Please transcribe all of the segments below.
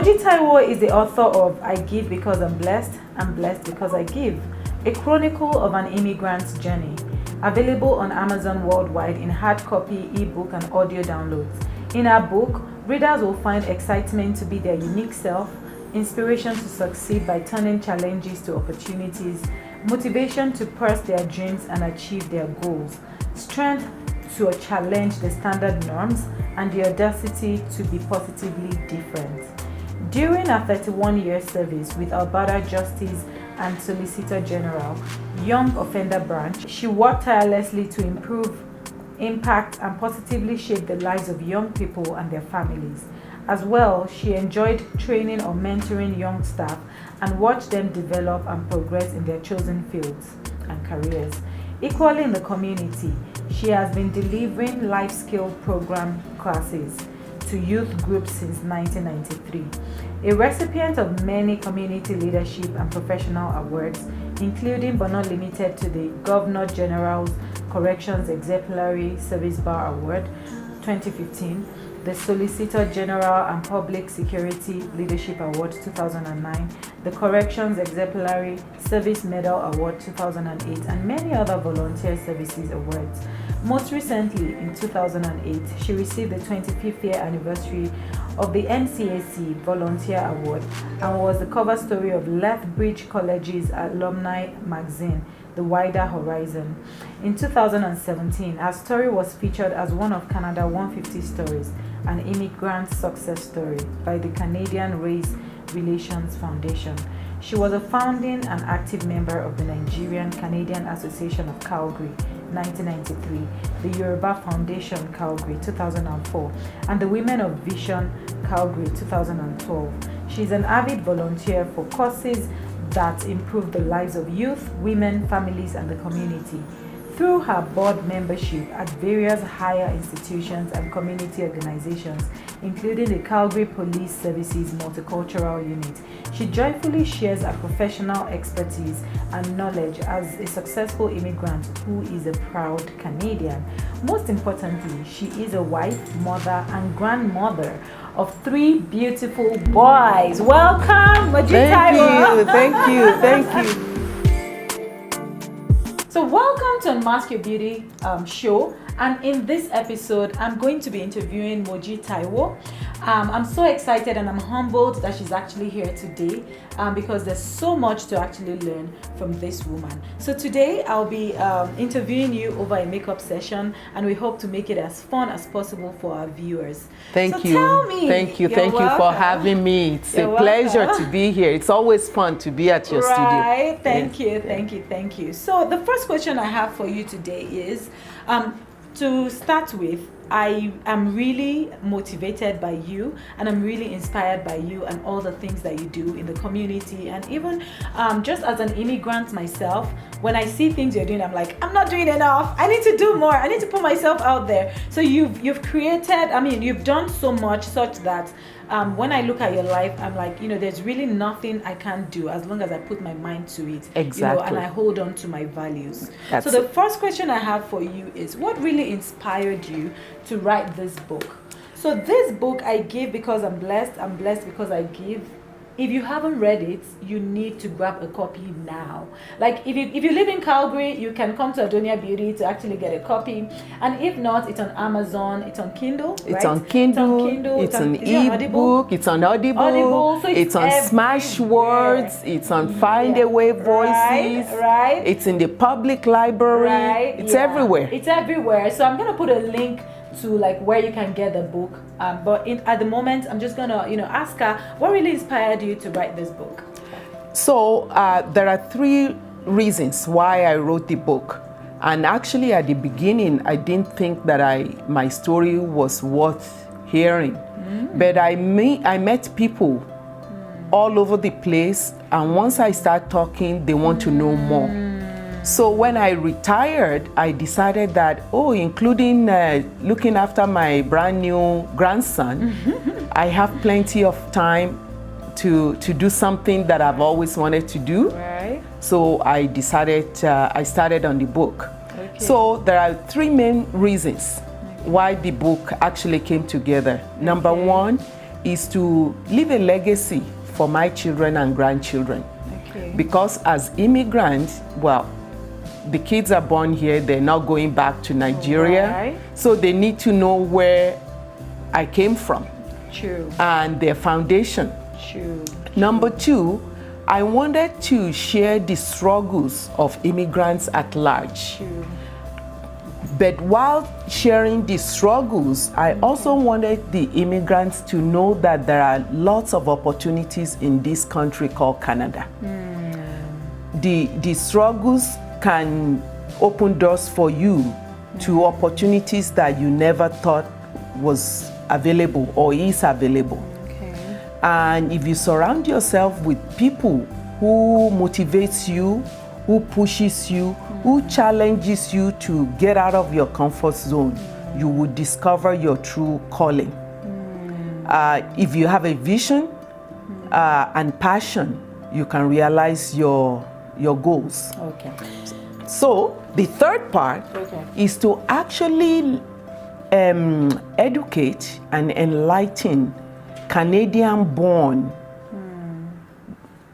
Moji Taiwo is the author of I Give Because I'm Blessed Because I Give, a chronicle of an immigrant's journey. Available on Amazon worldwide in hard copy, ebook, and audio downloads. In our book, readers will find excitement to be their unique self, inspiration to succeed by turning challenges to opportunities, motivation to pursue their dreams and achieve their goals, strength to challenge the standard norms, and the audacity to be positively different. During her 31-year service with Alberta Justice and Solicitor General, Young Offender Branch, she worked tirelessly to improve, impact, and positively shape the lives of young people and their families. As well, she enjoyed training or mentoring young staff and watched them develop and progress in their chosen fields and careers. Equally in the community, she has been delivering life skill program classes to youth groups since 1993. A recipient of many community leadership and professional awards, including but not limited to the Governor General's Corrections Exemplary Service Bar Award 2015, the Solicitor General and Public Security Leadership Award 2009, the Corrections Exemplary Service Medal Award 2008, and many other volunteer services awards. Most recently, in 2008, she received the 25th year anniversary of the NCAC Volunteer Award and was the cover story of Lethbridge College's alumni magazine, The Wider Horizon. In 2017, her story was featured as one of Canada 150 Stories, an immigrant success story by the Canadian Race Relations Foundation. She was a founding and active member of the Nigerian-Canadian Association of Calgary, 1993, the Yoruba Foundation Calgary, 2004, and the Women of Vision Calgary, 2012. She is an avid volunteer for causes that improve the lives of youth, women, families, and the community. Through her board membership at various higher institutions and community organizations, including the Calgary Police Services Multicultural Unit, she joyfully shares her professional expertise and knowledge as a successful immigrant who is a proud Canadian. Most importantly, she is a wife, mother, and grandmother of 3 beautiful boys. Welcome, Moji Taiwo. Thank you. So welcome to Unmask Your Beauty show, and in this episode I'm going to be interviewing Moji Taiwo. I'm so excited and I'm humbled that she's actually here today because there's so much to actually learn from this woman. So today I'll be interviewing you over a makeup session, and we hope to make it as fun as possible for our viewers. Thank you. Tell me. Thank you for having me. It's a pleasure to be here. It's always fun to be at your studio. Right. Thank you. So the first question I have for you today is, to start with, I am really motivated by you, and I'm really inspired by you and all the things that you do in the community, and even just as an immigrant myself, when I see things you're doing, I'm like, I'm not doing enough. I need to do more. I need to put myself out there. So you've created, you've done so much such that when I look at your life, I'm like, there's really nothing I can't do as long as I put my mind to it. Exactly. And I hold on to my values. So the first question I have for you is, what really inspired you to write this book? So this book, I Give Because I'm Blessed Because I Give. If you haven't read it, you need to grab a copy now. Like if you live in Calgary, you can come to Adonia Beauty to actually get a copy. And if not, it's on Amazon, it's on Kindle, right? It's on Kindle, it's on ebook, it's on Audible, so it's on Smashwords, it's on Find Away Voices, right? It's in the public library, right? It's everywhere. It's everywhere. So I'm gonna put a link to like where you can get the book, but at the moment I'm just gonna ask her what really inspired you to write this book. So there are 3 reasons why I wrote the book, and actually at the beginning I didn't think that my story was worth hearing, but I met people all over the place, and once I start talking, they want to know more. So when I retired, I decided that, including looking after my brand new grandson, I have plenty of time to do something that I've always wanted to do. Right. So I decided, I started on the book. Okay. So there are 3 main reasons why the book actually came together. Number 1, is to leave a legacy for my children and grandchildren. Okay. Because as immigrants, well, the kids are born here, they're not going back to Nigeria. Right. So they need to know where I came from. True. And their foundation. True. Number two, I wanted to share the struggles of immigrants at large. True. But while sharing the struggles, I also wanted the immigrants to know that there are lots of opportunities in this country called Canada. The struggles can open doors for you to opportunities that you never thought was available or is available. Okay. And if you surround yourself with people who motivates you, who pushes you, who challenges you to get out of your comfort zone, you will discover your true calling. If you have a vision and passion, you can realize your goals. Okay. So the third part is to actually educate and enlighten Canadian-born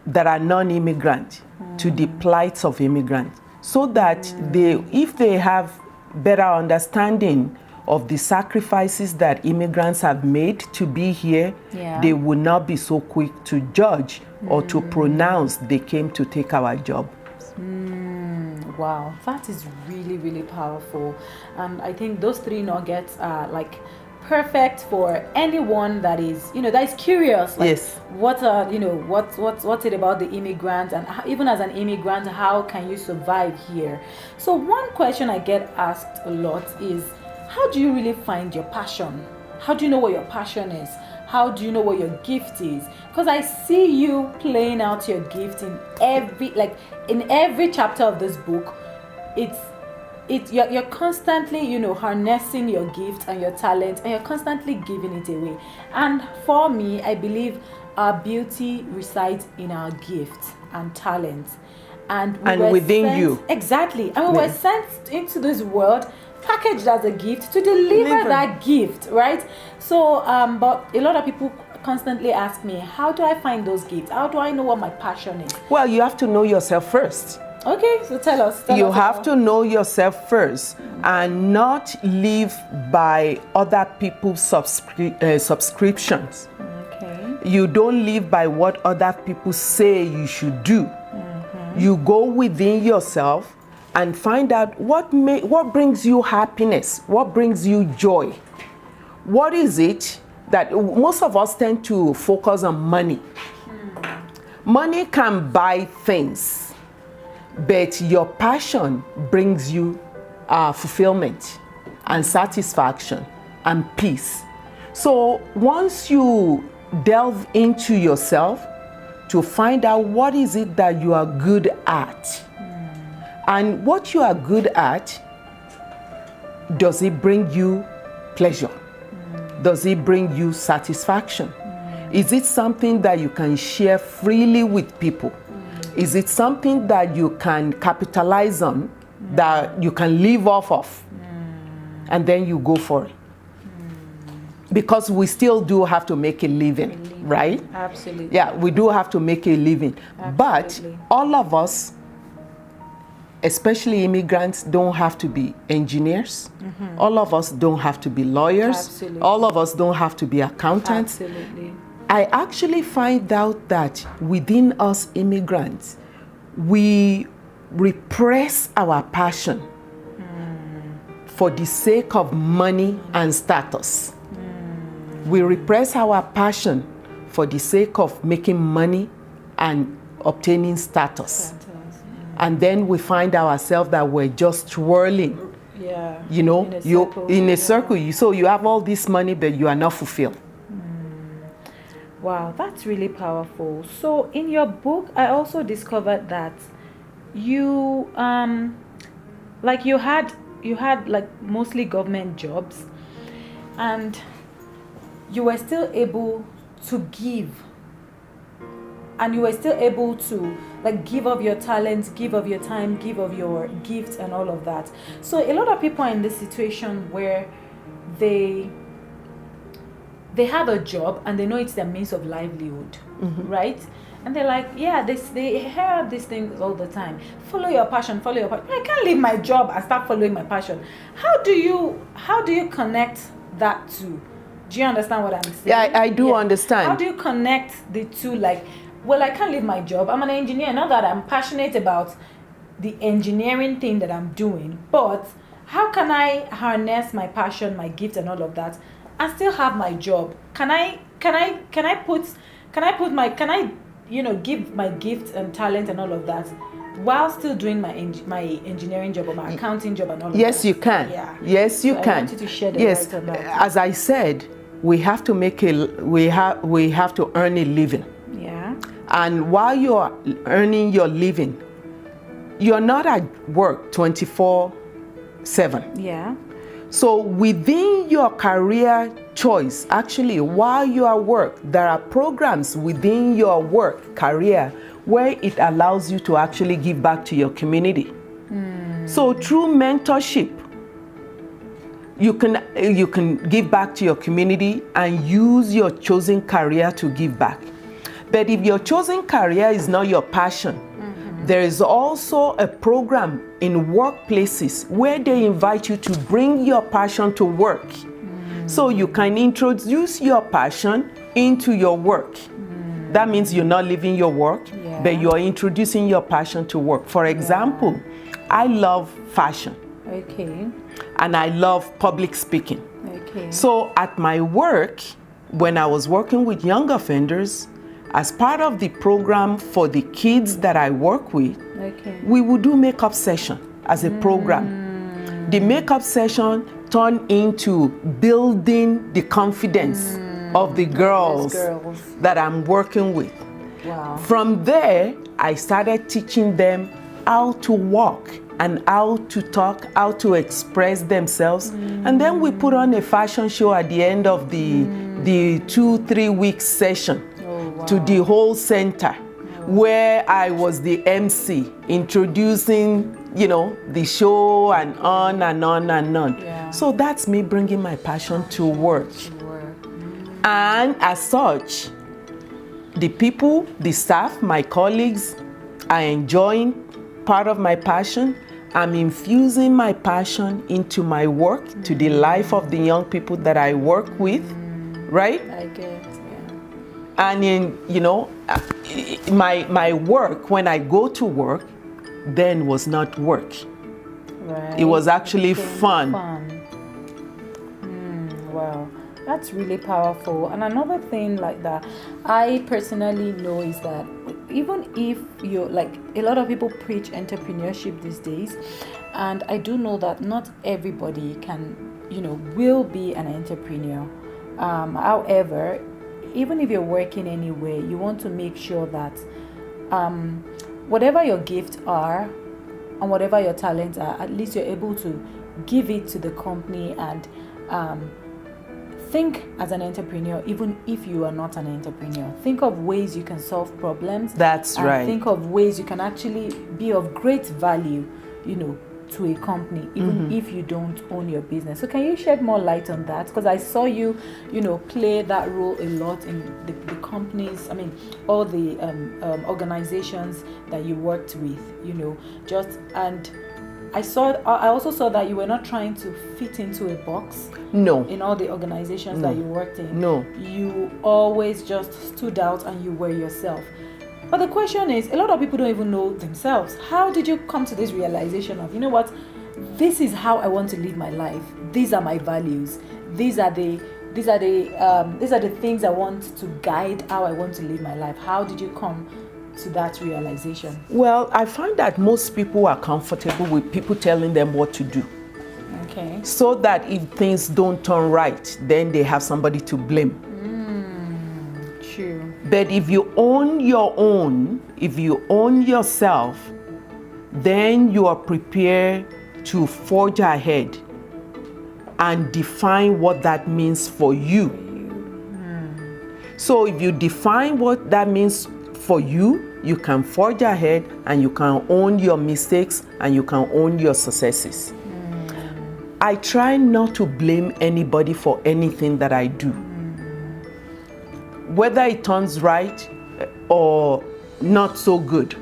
that are non-immigrant to the plights of immigrants, so that if they have better understanding of the sacrifices that immigrants have made to be here, they will not be so quick to judge or to pronounce they came to take our job. Wow, that is really, really powerful. And I think those three nuggets are like perfect for anyone that is, that is curious. Like, yes. What's it about the immigrant, and even as an immigrant, how can you survive here? So one question I get asked a lot is, how do you really find your passion? How do you know what your passion is? How do you know what your gift is? Because I see you playing out your gift in every chapter of this book. You're constantly, harnessing your gift and your talent, and you're constantly giving it away. And for me, I believe our beauty resides in our gift and talent. And within you. Exactly. And we were sent into this world packaged as a gift to deliver that gift, right? So, but a lot of people constantly ask me, how do I find those gifts? How do I know what my passion is? Well, you have to know yourself first. Okay, so tell us. You have to know yourself first and not live by other people's subscriptions. Okay. You don't live by what other people say you should do. You go within yourself and find out what brings you happiness, what brings you joy. What is it that most of us tend to focus on money? Money can buy things, but your passion brings you fulfillment and satisfaction and peace. So once you delve into yourself to find out what is it that you are good at, and what you are good at, does it bring you pleasure? Does it bring you satisfaction? Is it something that you can share freely with people? Is it something that you can capitalize on, that you can live off of? And then you go for it. Because we still do have to make a living, right? Absolutely. Yeah, we do have to make a living. Absolutely. But all of us, especially immigrants, don't have to be engineers. All of us don't have to be lawyers. Absolutely. All of us don't have to be accountants. Absolutely. I actually find out that within us immigrants, we repress our passion for the sake of money and status. We repress our passion for the sake of making money and obtaining status. And then we find ourselves that we're just twirling, in a circle. So you have all this money, but you are not fulfilled. Wow, that's really powerful. So in your book, I also discovered that you had mostly government jobs, and you were still able to give, and you were still able to give of your talents, give of your time, give of your gifts and all of that. So a lot of people are in this situation where they they have a job and they know it's their means of livelihood, right? And they're like, yeah, they hear these things all the time. Follow your passion, follow your passion. I can't leave my job and start following my passion. How do you connect that to? Do you understand what I'm saying? Yeah, I do understand. How do you connect the two? Like, well, I can't leave my job. I'm an engineer. Not that I'm passionate about the engineering thing that I'm doing, but how can I harness my passion, my gift, and all of that, and still have my job? Can I give my gift and talent and all of that while still doing my engineering job or my accounting job and all of that? Yes, you can. Yeah. Yes, you So can. I want you to share the Yes, light on that. as I said, we have to we have to earn a living. Yeah. And while you are earning your living, you're not at work 24/7. Yeah. So within your career choice, actually, while you are at work, there are programs within your work career where it allows you to actually give back to your community. So through mentorship, you can give back to your community and use your chosen career to give back. But if your chosen career is not your passion, there is also a program in workplaces where they invite you to bring your passion to work. So you can introduce your passion into your work. That means you're not leaving your work, but you're introducing your passion to work. For example, I love fashion. Okay. And I love public speaking. Okay. So at my work, when I was working with young offenders, as part of the program for the kids that I work with, we would do makeup session as a program. The makeup session turned into building the confidence of the girls that I'm working with. Wow. From there, I started teaching them how to walk and how to talk, how to express themselves. And then we put on a fashion show at the end of the 2-3 week session to the whole center, where I was the MC, introducing, the show and on and on and on. Yeah. So that's me bringing my passion to work. And as such, the people, the staff, my colleagues are enjoying part of my passion. I'm infusing my passion into my work, to the life of the young people that I work with, right? I get, And my work, when I go to work, then was not work. Right. It was actually fun. Wow, that's really powerful. And another thing like that, I personally know is that even if you're like, a lot of people preach entrepreneurship these days, and I do know that not everybody can, will be an entrepreneur. However, even if you're working anywhere, you want to make sure that whatever your gifts are and whatever your talents are, at least you're able to give it to the company and think as an entrepreneur, even if you are not an entrepreneur. Think of ways you can solve problems. That's right. Think of ways you can actually be of great value, to a company, even if you don't own your business. So can you shed more light on that? Because I saw you, play that role a lot in the companies, all the organizations that you worked with, and I also saw that you were not trying to fit into a box. No. In all the organizations that you worked in. No. You always just stood out and you were yourself. But the question is, a lot of people don't even know themselves. How did you come to this realization of, this is how I want to live my life. These are my values. These are the things I want to guide how I want to live my life. How did you come to that realization? Well, I find that most people are comfortable with people telling them what to do. Okay. So that if things don't turn right, then they have somebody to blame. True. But if you own your own, if you own yourself, then you are prepared to forge ahead and define what that means for you. So if you define what that means for you, you can forge ahead and you can own your mistakes and you can own your successes. I try not to blame anybody for anything that I do. whether it turns right or not so good,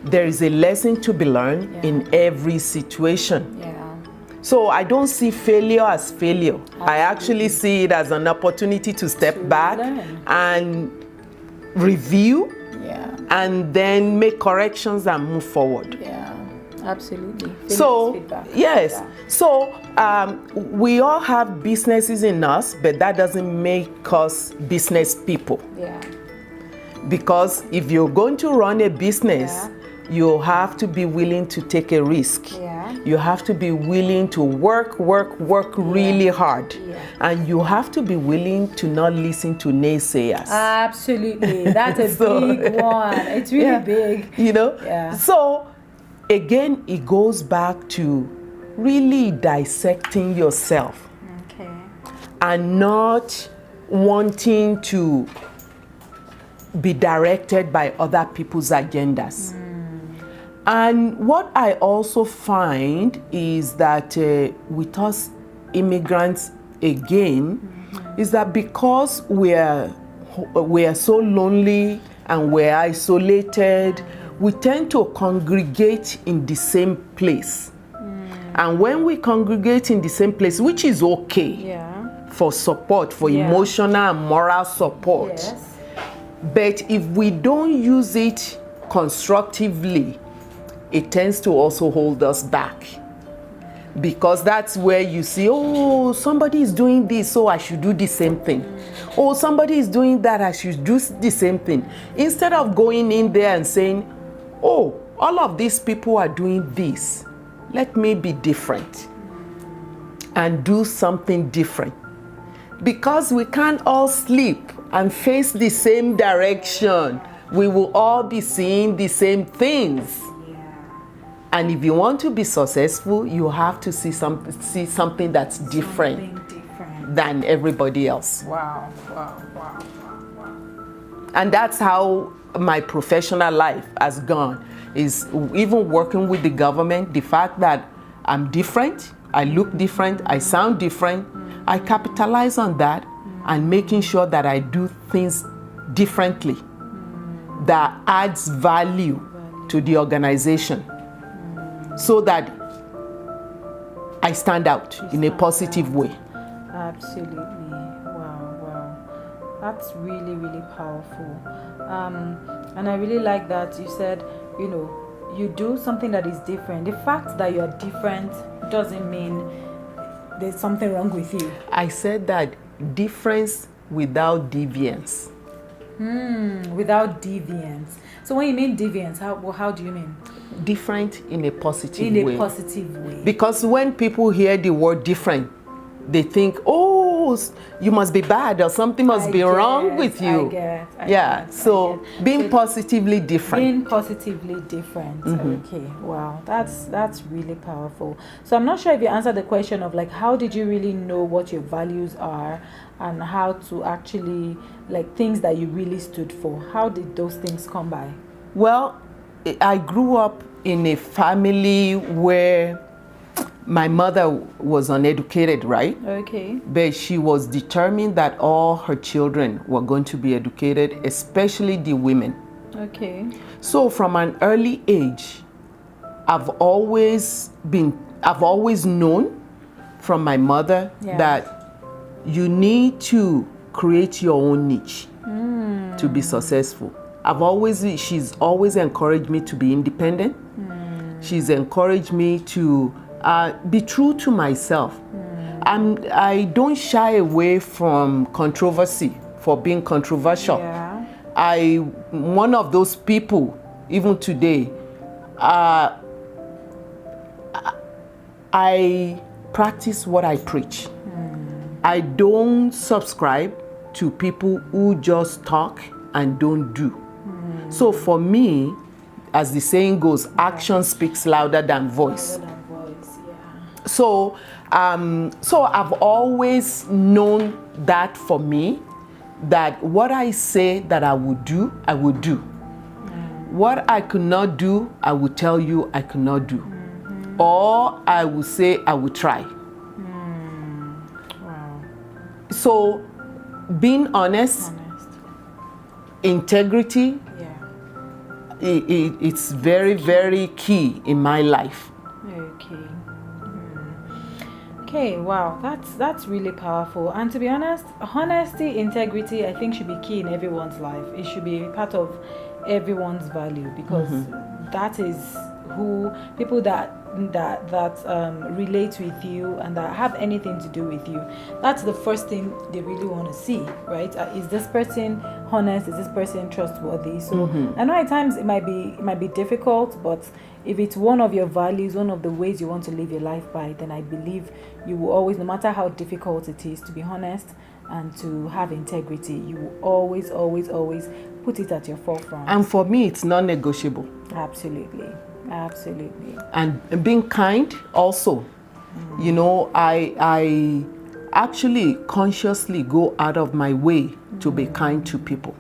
there is a lesson to be learned in every situation. Yeah. So I don't see failure as failure. I actually see it as an opportunity to step back and review and then make corrections and move forward. Yeah, absolutely. So, yes. Yeah. So we all have businesses in us, but that doesn't make us business people. Yeah. Because if you're going to run a business, you have to be willing to take a risk. Yeah. You have to be willing to work really hard. Yeah. And you have to be willing to not listen to naysayers. Absolutely. That's a big one. It's really big. You know? Yeah. So, again, it goes back to really dissecting yourself. Okay. And not wanting to be directed by other people's agendas. And what I also find is that with us immigrants again, is that because we are so lonely and we're isolated, we tend to congregate in the same place. And when we congregate in the same place, which is okay for support, for emotional and moral support, but if we don't use it constructively, it tends to also hold us back. Because that's where you see, oh, somebody is doing this, so I should do the same thing. Oh, somebody is doing that, I should do the same thing. Instead of going in there and saying, oh, all of these people are doing this, let me be different and do something different. Because we can't all sleep and face the same direction. We will all be seeing the same things. And if you want to be successful, you have to see something that's different than everybody else. Wow. And that's how my professional life has gone, is even working with the government, the fact that I'm different, I look different, I sound different, I capitalize on that and making sure that I do things differently that adds value to the organization. So that I stand out in a positive way. Absolutely. Wow. That's really, really powerful. And I really like that you said, you do something that is different. The fact that you're different doesn't mean there's something wrong with you. I said that difference without deviance. Without deviance. So when you mean deviance, how do you mean? Different in a positive way. In a positive way. Because when people hear the word different, they think, oh, you must be bad or something must be wrong with you. So being positively different. Being positively different. Okay, wow, that's really powerful. So I'm not sure if you answered the question of how did you really know what your values are and how to actually things that you really stood for. How did those things come by? Well, I grew up in a family where my mother was uneducated, right? Okay. But she was determined that all her children were going to be educated, especially the women. Okay. So from an early age, I've always known from my mother that you need to create your own niche to be successful. She's always encouraged me to be independent. She's encouraged me to be true to myself. I don't shy away from controversy for being controversial. I'm one of those people, even today. I practice what I preach. I don't subscribe to people who just talk and don't do. So for me, as the saying goes, action speaks louder than voice. So I've always known that for me, that what I say that I would do, I would do. What I could not do, I would tell you I could not do. Or I would say I would try. So being honest integrity, Yeah. it's very, very key in my life. Okay. Okay, wow, that's really powerful. And to be honest, honesty, integrity, I think should be key in everyone's life. It should be part of everyone's value, because that is who people that relate with you and that have anything to do with you. That's the first thing they really want to see, right? Is this person honest? Is this person trustworthy? So I know at times it might be difficult, but if it's one of your values, one of the ways you want to live your life by, then I believe you will always, no matter how difficult it is, to be honest and to have integrity, you will always put it at your forefront. And for me, it's non-negotiable. Absolutely. And being kind also. You know, I actually consciously go out of my way to be kind to people.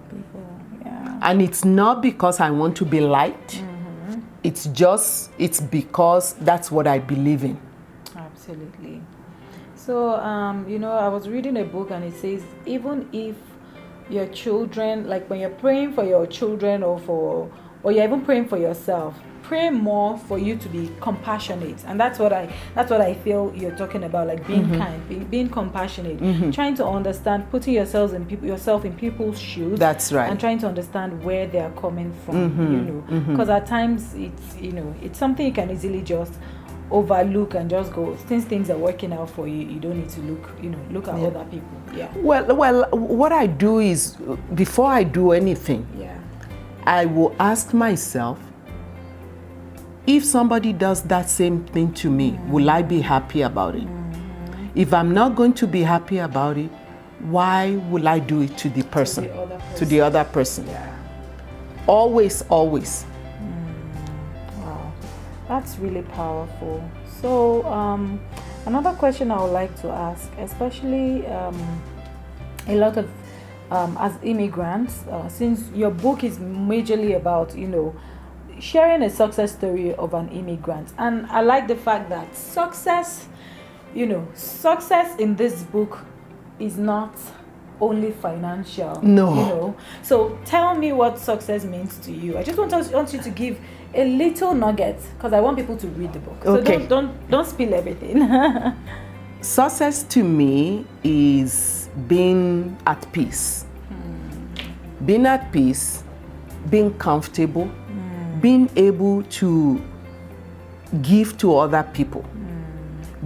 Yeah. And it's not because I want to be liked. It's because that's what I believe in. Absolutely. So, I was reading a book and it says, even if your children, like when you're praying for your children or you're even praying for yourself, pray more for you to be compassionate. And that's what I feel you're talking about, like being kind, being compassionate, trying to understand, putting yourself in people's shoes. That's right. And trying to understand where they are coming from, because at times it's something you can easily just overlook and just go, since things are working out for you, you don't need to look at other people. Yeah. Well, what I do is, before I do anything, I will ask myself, if somebody does that same thing to me, will I be happy about it? If I'm not going to be happy about it, why will I do it to the person? To the other person. Yeah. Always. Wow. That's really powerful. So, another question I would like to ask, especially a lot of as immigrants, since your book is majorly about, sharing a success story of an immigrant. And I like the fact that success in this book is not only financial. No. So tell me what success means to you. I just want you to give a little nugget, because I want people to read the book. So okay. Don't spill everything. Success to me is being at peace. Being at peace, being comfortable, being able to give to other people,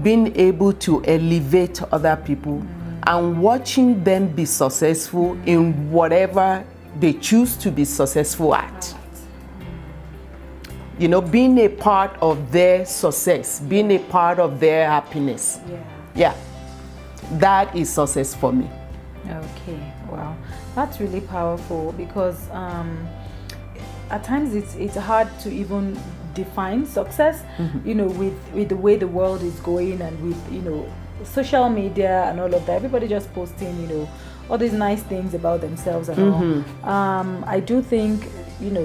being able to elevate other people, and watching them be successful in whatever they choose to be successful at. Being a part of their success, being a part of their happiness. Yeah. That is success for me. Okay, wow. That's really powerful, because at times it's hard to even define success, with the way the world is going, and with, social media and all of that. Everybody just posting, all these nice things about themselves and all. I do think,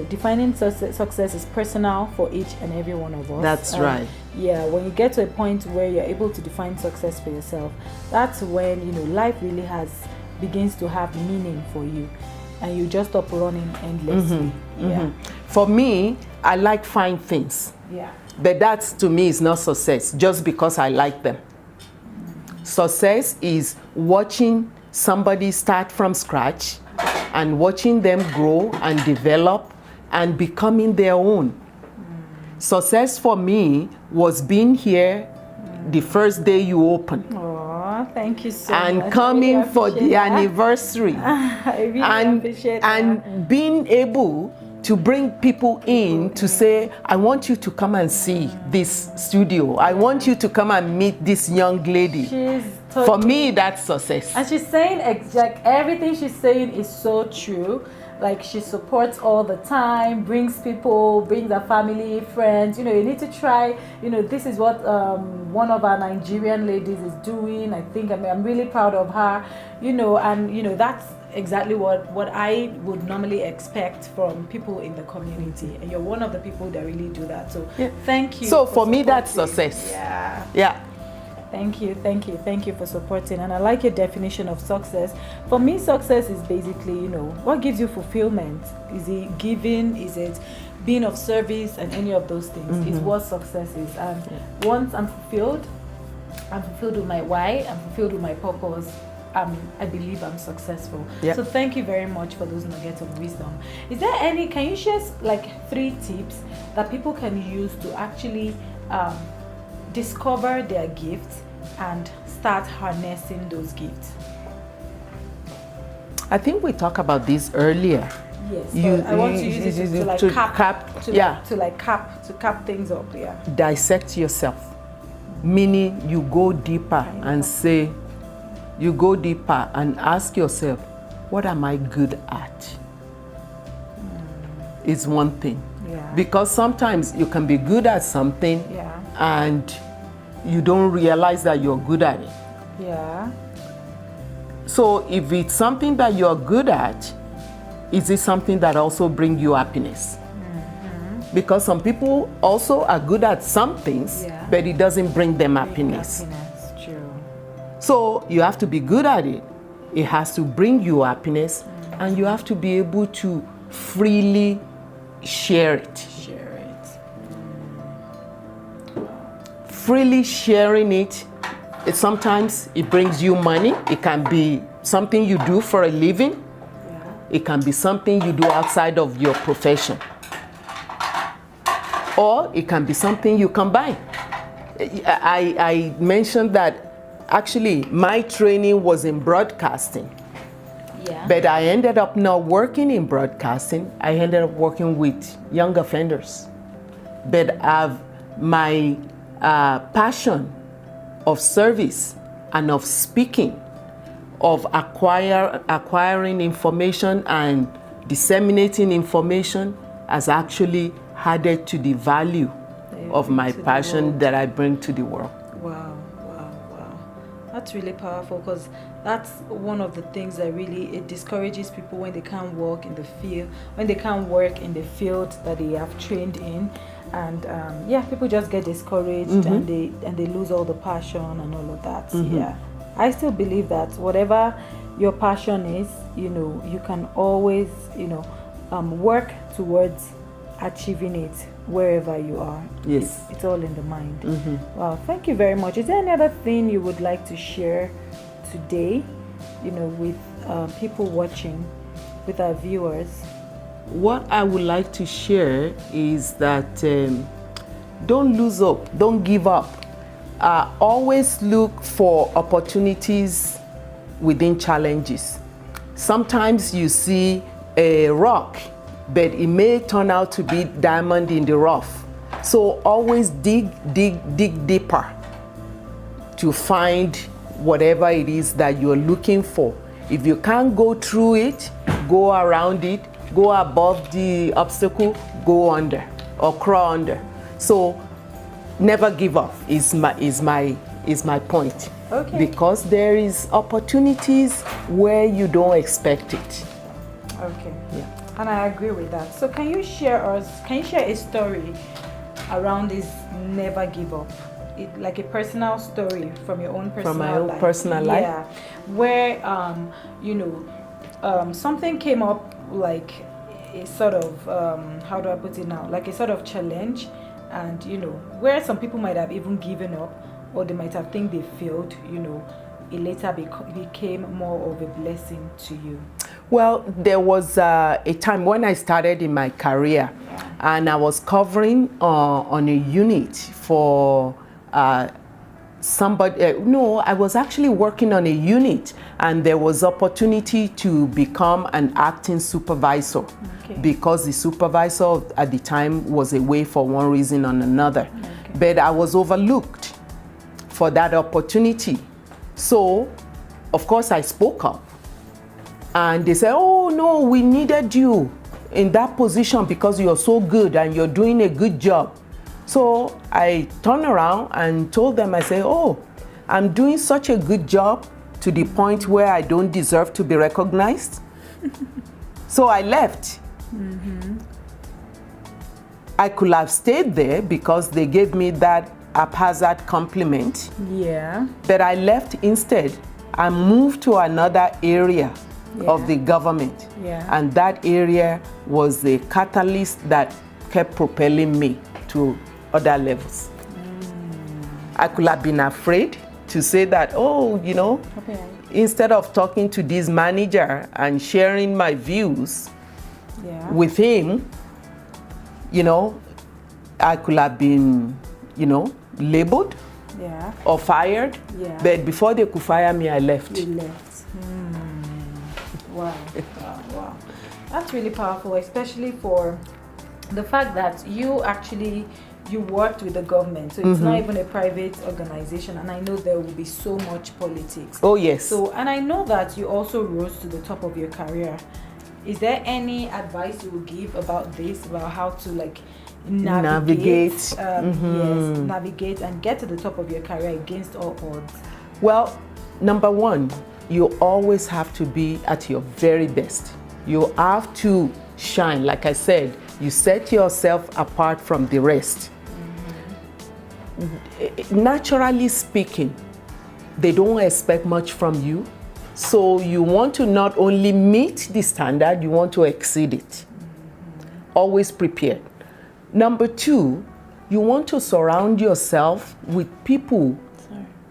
defining success is personal for each and every one of us. That's right. Yeah, when you get to a point where you're able to define success for yourself, that's when, life really begins to have meaning for you, and you just stop running endlessly. For me, I like fine things. Yeah. But that to me is not success just because I like them. Success is watching somebody start from scratch and watching them grow and develop and becoming their own. Success for me was being here the first day you opened. Oh, thank you so much. And coming for the anniversary. I really appreciate that. And being able to bring people in to say, I want you to come and see this studio. I want you to come and meet this young lady. For me, that's success. And she's saying everything she's saying is so true. Like, she supports all the time, brings her family, friends. You need to try. This is what one of our Nigerian ladies is doing. I think I'm really proud of her. And that's exactly what I would normally expect from people in the community. And you're one of the people that really do that. So thank you. So for me, that's success. Yeah. Yeah. Thank you for supporting. And I like your definition of success. For me, success is basically, what gives you fulfillment? Is it giving? Is it being of service? And any of those things is what success is. And once I'm fulfilled with my why, I'm fulfilled with my purpose, I believe I'm successful. Yep. So thank you very much for those nuggets of wisdom. Is there can you share like 3 tips that people can use to actually discover their gifts and start harnessing those gifts? I think we talked about this earlier. Yes, I want to use it to cap things up. Yeah. Dissect yourself, meaning you go deeper you go deeper and ask yourself, what am I good at? Is one thing. Yeah. Because sometimes you can be good at something and you don't realize that you're good at it. Yeah. So if it's something that you're good at, is it something that also brings you happiness? Because some people also are good at some things, but it doesn't bring them happiness. True. So you have to be good at it. It has to bring you happiness, and you have to be able to freely share it. Freely sharing it, sometimes it brings you money. It can be something you do for a living. It can be something you do outside of your profession. Or it can be something you combine. I mentioned that actually my training was in broadcasting. Yeah. But I ended up not working in broadcasting. I ended up working with young offenders. But my passion of service and of speaking, of acquiring information and disseminating information has actually added to the value of my passion that I bring to the world. Wow. That's really powerful, because that's one of the things that really it discourages people when they can't work in the field, that they have trained in, and people just get discouraged and they lose all the passion and all of that. Yeah, I still believe that whatever your passion is, you can always work towards achieving it wherever you are. Yes, it's all in the mind. Wow, thank you very much. Is there any other thing you would like to share today, with people watching, with our viewers? What I would like to share is that don't lose hope, don't give up. Always look for opportunities within challenges. Sometimes you see a rock, but it may turn out to be diamond in the rough. So always dig deeper to find whatever it is that you're looking for. If you can't go through it, go around it, go above the obstacle, go under or crawl under. So never give up is my point. Okay. Because there is opportunities where you don't expect it. Okay. Yeah. And I agree with that. So can you share a story around this never give up? Like a personal story from your own personal life. From my own personal life? Yeah. Where something came up, like a sort of how do I put it now? Like a sort of challenge, and where some people might have even given up, or they might have think they failed, it later became more of a blessing to you. Well, there was a time when I started in my career, and I was covering on a unit for somebody. I was actually working on a unit, and there was opportunity to become an acting supervisor, because the supervisor at the time was away for one reason or another. But I was overlooked for that opportunity. So, of course, I spoke up. And they said, oh no, we needed you in that position because you're so good and you're doing a good job. So I turned around and told them, I said, oh, I'm doing such a good job to the point where I don't deserve to be recognized. So I left. I could have stayed there because they gave me that haphazard compliment. Yeah. But I left instead. I moved to another area of the government. Yeah. And that area was the catalyst that kept propelling me to other levels. I could have been afraid to say that, instead of talking to this manager and sharing my views with him, I could have been, labeled or fired. Yeah. But before they could fire me, I left. You left. Wow. Wow. That's really powerful, especially for the fact that you worked with the government. So it's not even a private organization. And I know there will be so much politics. Oh, yes. So, and I know that you also rose to the top of your career. Is there any advice you will give about this, about how to navigate and get to the top of your career against all odds? Well, number one, you always have to be at your very best. You have to shine. Like I said, you set yourself apart from the rest. Naturally speaking, they don't expect much from you. So you want to not only meet the standard, you want to exceed it. Always prepared. Number two, you want to surround yourself with people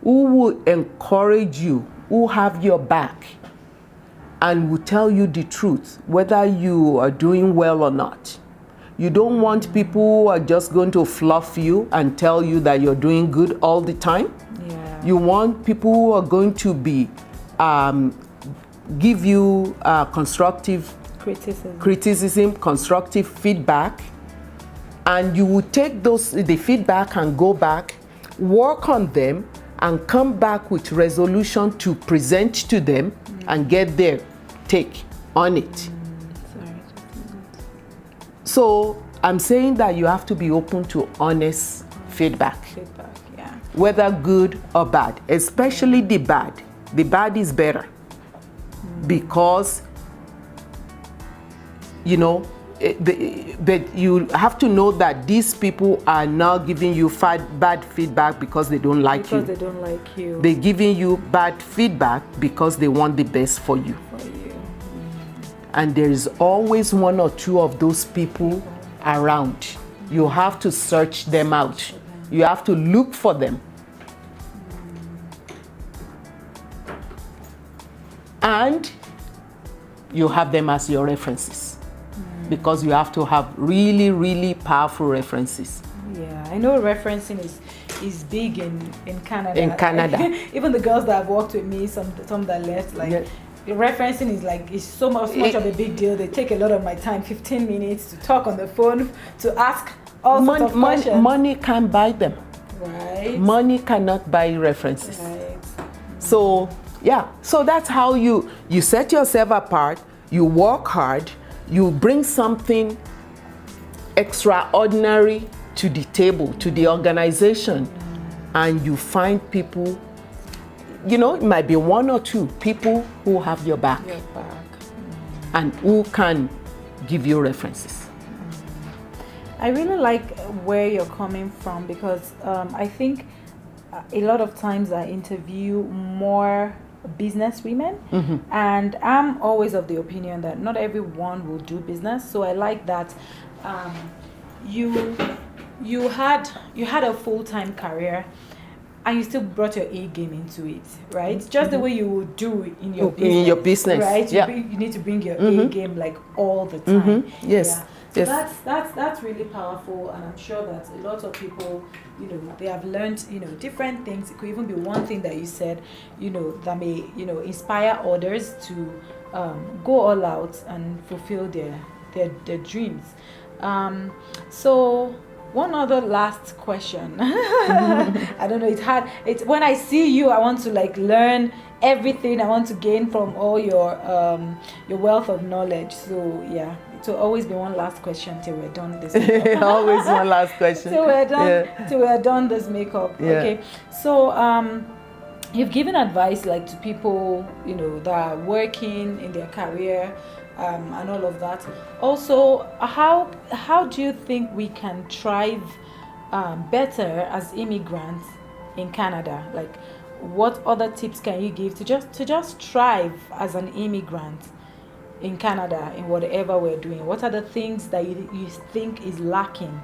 who will encourage you, who have your back, and will tell you the truth, whether you are doing well or not. You don't want people who are just going to fluff you and tell you that you're doing good all the time. Yeah. You want people who are going to be give you constructive criticism, constructive feedback, and you will take the feedback and go back, work on them, and come back with resolution to present to them and get their take on it. So I'm saying that you have to be open to honest feedback, whether good or bad, especially the bad. The bad is better because, but you have to know that these people are not giving you bad feedback because they don't like you. Because they don't like you. They're giving you bad feedback because they want the best for you. And there is always one or two of those people around. You have to search them out. You have to look for them. And you have them as your references. Because you have to have really, really powerful references. Yeah, I know referencing is big in Canada. In Canada. Even the girls that have worked with me, some that left, referencing is so much of a big deal. They take a lot of my time, 15 minutes to talk on the phone, to ask all sorts of questions. Money can't buy them. Right. Money cannot buy references. Right. So that's how you set yourself apart, you work hard, you bring something extraordinary to the table, to the organization, and you find people, it might be one or two people who have your back. And who can give you references. I really like where you're coming from because I think a lot of times I interview more business women, and I'm always of the opinion that not everyone will do business. So I like that you had a full-time career and you still brought your A game into it, right? Just the way you would do in your business, right? You need to bring your A game all the time. Yes. Yeah. Yes. That's really powerful, and I'm sure that a lot of people, they have learned, different things. It could even be one thing that you said, that may, inspire others to go all out and fulfill their dreams. So one other last question. I don't know. It's when I see you, I want to learn everything. I want to gain from all your wealth of knowledge. So yeah. So always be one last question till we're done this makeup. Always one last question. Till we're done this makeup. Yeah. Okay. So you've given advice to people, that are working in their career, and all of that. Also, how do you think we can thrive better as immigrants in Canada? Like, what other tips can you give to just thrive as an immigrant in Canada in whatever we're doing? What are the things that you think is lacking,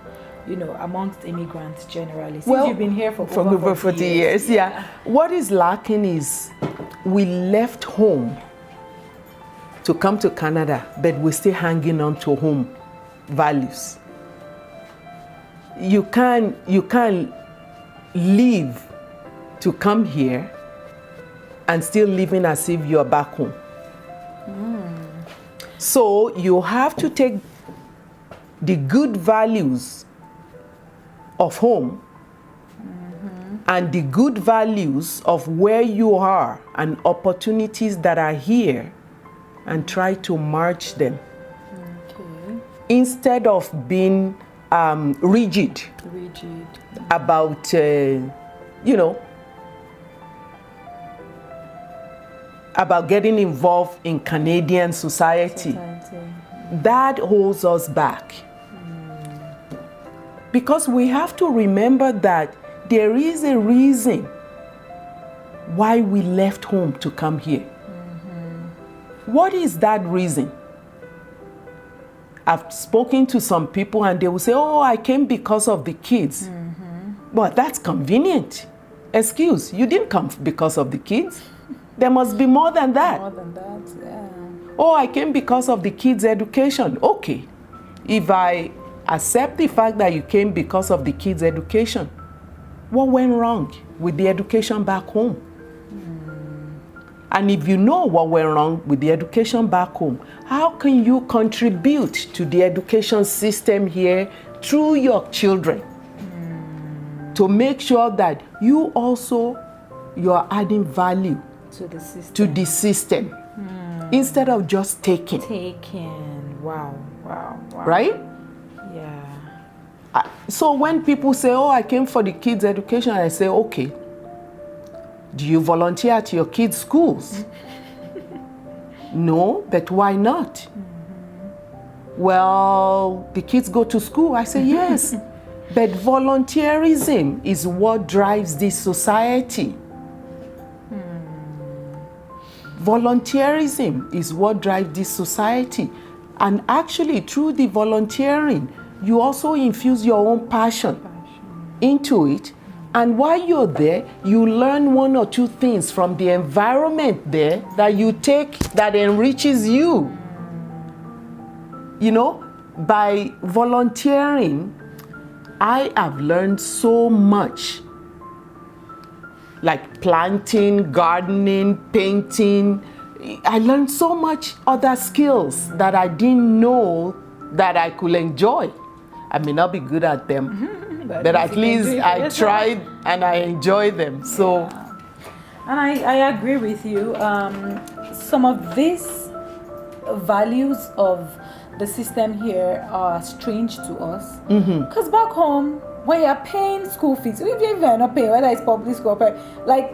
amongst immigrants generally? Since you've been here for over 40 years. Yeah. What is lacking is we left home to come to Canada, but we're still hanging on to home values. You can't leave to come here and still living as if you're back home. So you have to take the good values of home and the good values of where you are and opportunities that are here and try to merge them. Okay. Instead of being rigid about, about getting involved in Canadian society. That holds us back. Because we have to remember that there is a reason why we left home to come here. What is that reason? I've spoken to some people and they will say, oh, I came because of the kids. But that's convenient. Excuse, you didn't come because of the kids. There must be more than that. More than that, yeah. Oh, I came because of the kids' education. Okay. If I accept the fact that you came because of the kids' education, what went wrong with the education back home? And if you know what went wrong with the education back home, how can you contribute to the education system here through your children to make sure that you are adding value to the system instead of just taking. Wow. Right? Yeah. So when people say, oh, I came for the kids' education, I say, okay, do you volunteer at your kids' schools? No, but why not? Well, the kids go to school. I say, yes, but volunteerism is what drives this society. Volunteerism is what drives this society. And actually, through the volunteering, you also infuse your own passion into it. And while you're there, you learn one or two things from the environment there that you take that enriches you. By volunteering, I have learned so much. Like planting, gardening, painting. I learned so much other skills that I didn't know that I could enjoy. I may not be good at them, but at least I tried and I enjoy them. So, and I agree with you. Some of these values of the system here are strange to us. Because back home, when you're paying school fees, even if you're not paying, whether it's public school or private, like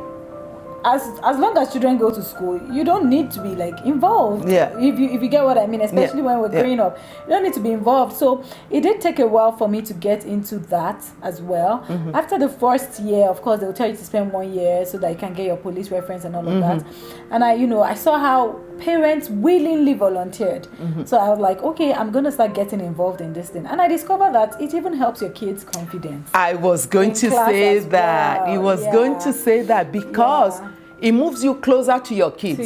as long as children go to school, you don't need to be involved. Yeah. If you get what I mean, especially when we're growing up, you don't need to be involved. So it did take a while for me to get into that as well. After the first year, of course, they'll tell you to spend 1 year so that you can get your police reference and all of that. And I saw how parents willingly volunteered. So I was like, okay, I'm going to start getting involved in this thing. And I discovered that it even helps your kids' confidence. I was going to say that. It was going to say that because it moves you closer to your kids.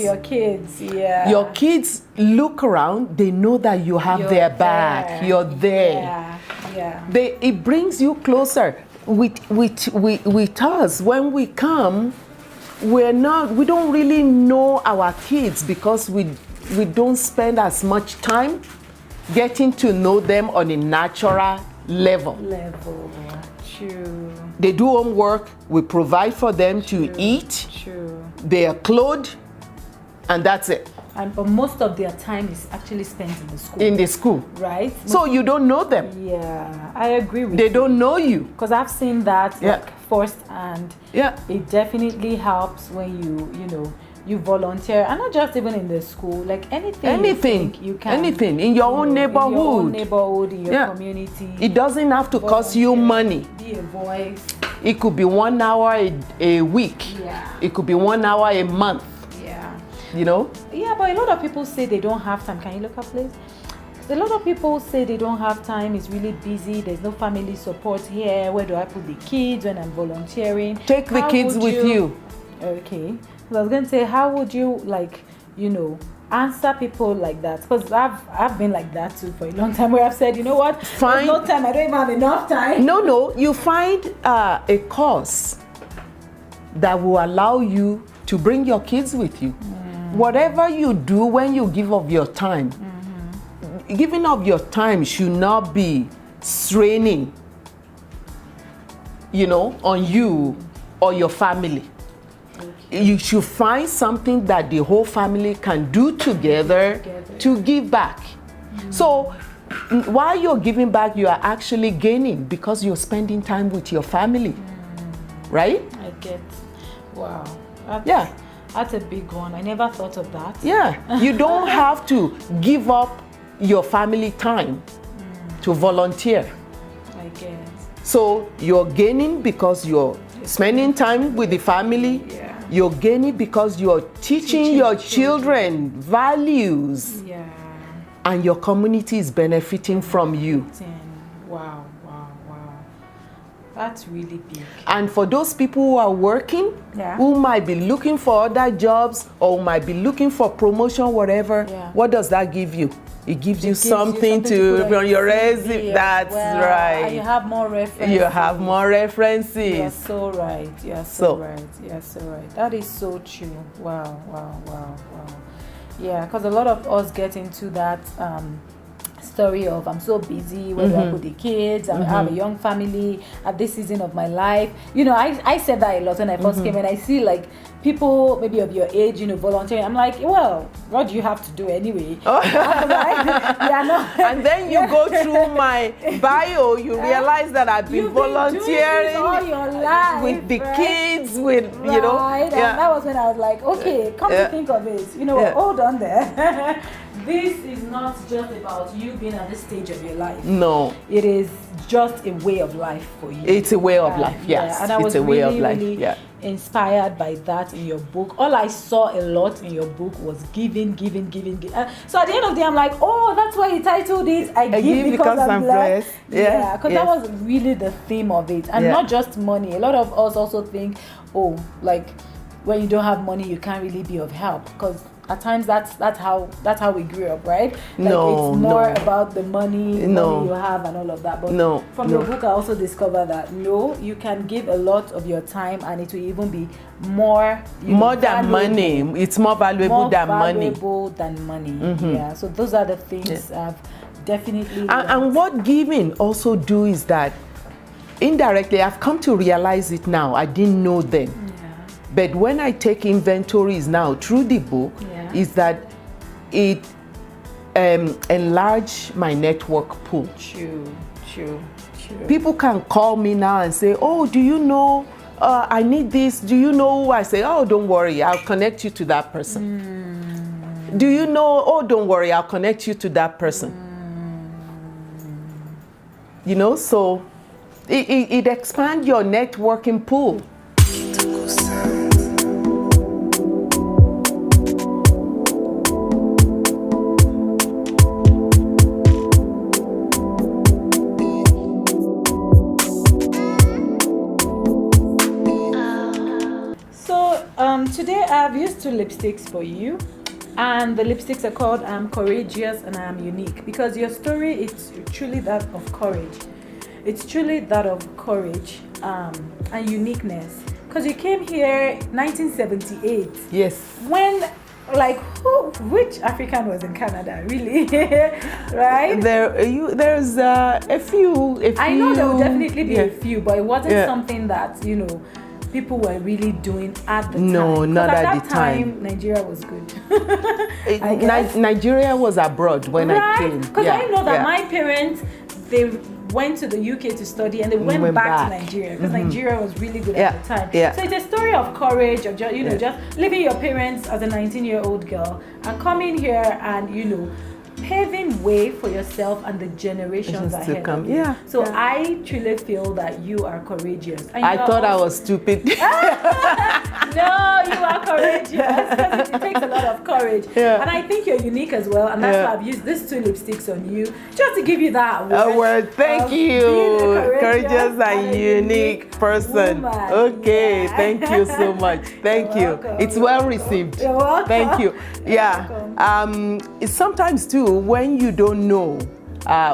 Your kids look around, they know that you have their back. You're there. It brings you closer. With us, when we come, we don't really know our kids because we don't spend as much time getting to know them on a natural level. True. They do homework, we provide for them to eat. They are clothed, and that's it. But most of their time is actually spent in the school. Right? So you don't know them. Yeah, I agree with you. They don't know you. Because I've seen that first, and it definitely helps when you volunteer, and not just even in the school, like anything you can, anything in your own neighborhood, in your community. It doesn't have to cost you money. Be a voice. It could be 1 hour a week. It could be 1 hour a month. You know? Yeah, but a lot of people say they don't have time. Can you look up, please? A lot of people say they don't have time, it's really busy, there's no family support here. Where do I put the kids when I'm volunteering? Take the kids with you. Okay. So I was going to say, how would you, like, you know, answer people like that? Because I've been like that too for a long time, where I've said, you know what, there's no time, I don't even have enough time. No, you find a course that will allow you to bring your kids with you. Whatever you do when you give of your time, giving of your time should not be straining, you know, on you or your family. You should find something that the whole family can do together to give back. So while you're giving back, you are actually gaining because you're spending time with your family, right? I get. Wow. That's a big one. I never thought of that. Yeah, you don't have to give up your family time to volunteer. I get. So you're gaining because you're spending time with the family. You're gaining because you're teaching your children values. And your community is benefiting from you. Wow. That's really big. And for those people who are working, who might be looking for other jobs or might be looking for promotion, whatever, what does that give you? It gives you something to put on your resume. That's right. And you have more references. You have more references. You're so right. You're so right. That is so true. Wow. Yeah, because a lot of us get into that story of I'm so busy, where do I put the kids? I have a young family at this season of my life. You know, I said that a lot when I first came, and I see like people maybe of your age, you know, volunteering. I'm like, well, what do you have to do anyway? And then you go through my bio, you realize that I've been volunteering all your life, with the kids, with you know. And that was when I was like, okay, come to think of it, you know, hold on there. This is not just about you being at this stage of your life. No. It is just a way of life for you. It's a way of life, yes. And I was really inspired by that in your book. All I saw a lot in your book was giving. So at the end of the day, I'm like, oh, that's why you titled it, I give because I'm blessed. Yeah, because that was really the theme of it. And not just money. A lot of us also think, oh, like when you don't have money, you can't really be of help. Because at times that's how we grew up, right? Like it's more about the money you have and all of that. But from your book, I also discovered that you can give a lot of your time, and it will even be more than money. It's more valuable than money. Yeah. So those are the things I've definitely. And what giving also do is that indirectly, I've come to realize it now. I didn't know then. But when I take inventories now through the book, is that it enlarge my network pool. True. People can call me now and say, oh, do you know, I need this. Do you know who? I say, oh, don't worry, I'll connect you to that person. Do you know, oh, don't worry, I'll connect you to that person. You know, so it expands your networking pool. Today I've used 2 lipsticks for you, and the lipsticks are called I'm Courageous and I'm Unique, because your story is truly that of courage. It's truly that of courage and uniqueness, because you came here 1978. Yes. When, like, which African was in Canada, really? Right? There's a few. I know there will definitely be a few, but it wasn't something that, you know, people were really doing at the time. No, not at the time. Nigeria was good. Nigeria was abroad when I came. Because I know that my parents, went to the UK to study and they went back to Nigeria because Nigeria was really good at the time. So it's a story of courage, of just, just leaving your parents as a 19-year-old girl and coming here and, paving way for yourself and the generations ahead of you. So I truly feel that you are courageous. And I thought I was stupid. No, you are courageous. It takes a lot of courage. And I think you're unique as well. And that's why I've used these 2 lipsticks on you, just to give you that word. Thank you. Courageous and unique person. Woman. Okay, thank you so much. Thank you. Welcome. It's well received. You're welcome. Thank you. It's sometimes too when you don't know.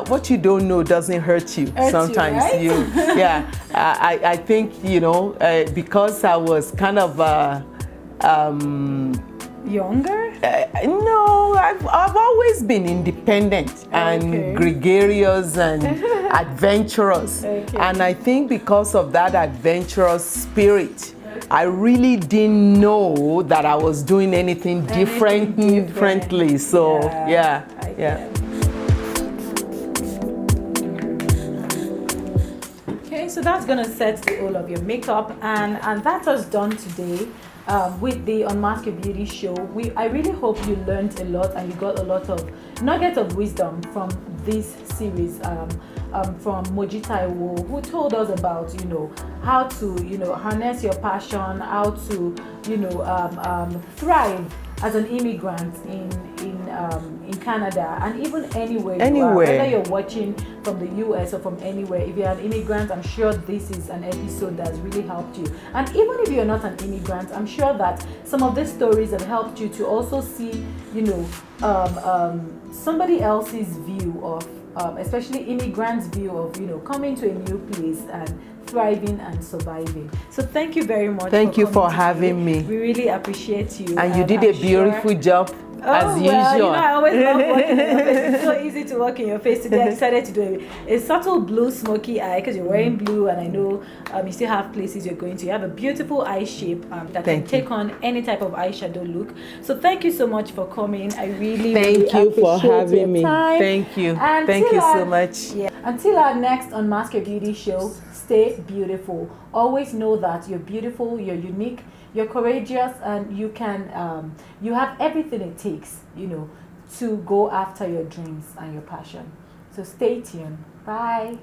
What you don't know doesn't hurt you. Sometimes I think because I was kind of younger. No, I've always been independent and gregarious and adventurous, and I think because of that adventurous spirit, I really didn't know that I was doing anything differently. So Okay, so that's gonna set the whole of your makeup, and that's us done today. With the Unmask Your Beauty show. I really hope you learned a lot and you got a lot of nuggets of wisdom from this series from Moji Taiwo, who told us about how to harness your passion, how to thrive as an immigrant in Canada and even anywhere you are, whether you're watching from the US or from anywhere. If you're an immigrant, I'm sure this is an episode that's really helped you. And even if you're not an immigrant, I'm sure that some of these stories have helped you to also see, somebody else's view of, especially immigrants' view of, coming to a new place and thriving and surviving. So thank you very much. Thank you for having me. We really appreciate you. And you did a beautiful job. As usual. I always love working in your face. It's so easy to work in your face. Today I decided to do a subtle blue smoky eye because you're wearing blue, and I know you still have places you're going to. You have a beautiful eye shape that can take on any type of eyeshadow look. So thank you so much for coming. I really thank you for having me. Time. Thank you. Thank you so much. Until our next Unmask Your Beauty show, stay beautiful. Always know that you're beautiful, you're unique, you're courageous, and you can you have everything it takes to go after your dreams and your passion. So stay tuned. Bye.